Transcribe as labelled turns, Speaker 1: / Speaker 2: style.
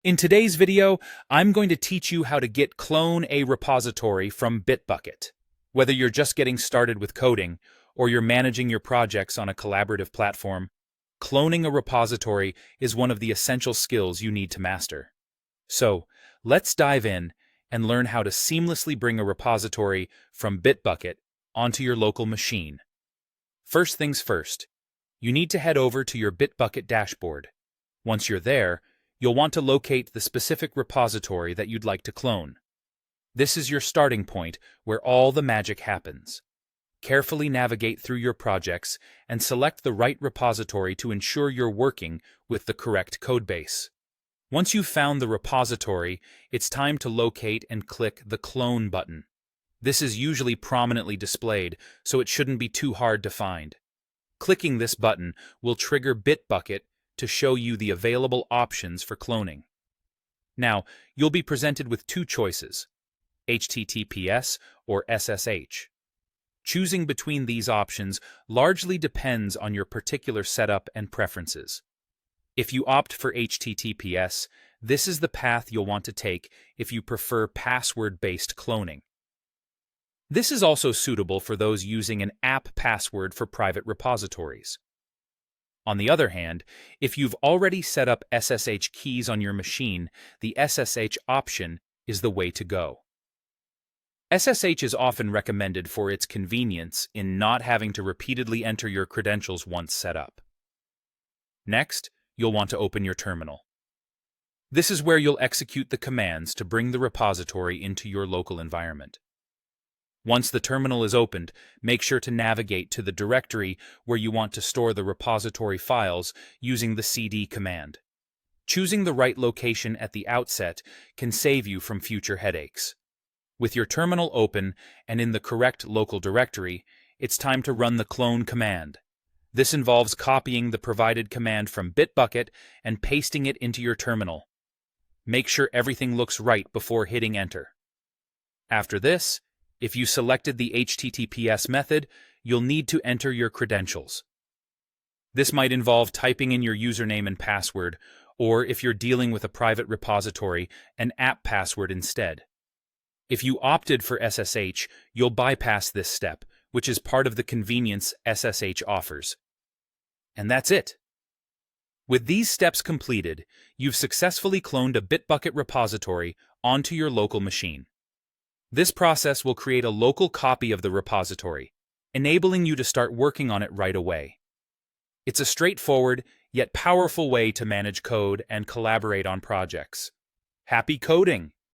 Speaker 1: In today's video, I'm going to teach you how to get clone a repository from Bitbucket. Whether you're just getting started with coding or you're managing your projects on a collaborative platform, cloning a repository is one of the essential skills you need to master. So, let's dive in and learn how to seamlessly bring a repository from Bitbucket onto your local machine. First things first, you need to head over to your Bitbucket dashboard. Once you're there, you'll want to locate the specific repository that you'd like to clone. This is your starting point where all the magic happens. Carefully navigate through your projects and select the right repository to ensure you're working with the correct codebase. Once you've found the repository, it's time to locate and click the Clone button. This is usually prominently displayed, so it shouldn't be too hard to find. Clicking this button will trigger Bitbucket to show you the available options for cloning. Now, you'll be presented with two choices, HTTPS or SSH. Choosing between these options largely depends on your particular setup and preferences. If you opt for HTTPS, this is the path you'll want to take if you prefer password-based cloning. This is also suitable for those using an app password for private repositories. On the other hand, if you've already set up SSH keys on your machine, the SSH option is the way to go. SSH is often recommended for its convenience in not having to repeatedly enter your credentials once set up. Next, you'll want to open your terminal. This is where you'll execute the commands to bring the repository into your local environment. Once the terminal is opened, make sure to navigate to the directory where you want to store the repository files using the cd command. Choosing the right location at the outset can save you from future headaches. With your terminal open and in the correct local directory, it's time to run the clone command. This involves copying the provided command from Bitbucket and pasting it into your terminal. Make sure everything looks right before hitting enter. After this, if you selected the HTTPS method, you'll need to enter your credentials. This might involve typing in your username and password, or if you're dealing with a private repository, an app password instead. If you opted for SSH, you'll bypass this step, which is part of the convenience SSH offers. And that's it. With these steps completed, you've successfully cloned a Bitbucket repository onto your local machine. This process will create a local copy of the repository, enabling you to start working on it right away. It's a straightforward, yet powerful way to manage code and collaborate on projects. Happy coding!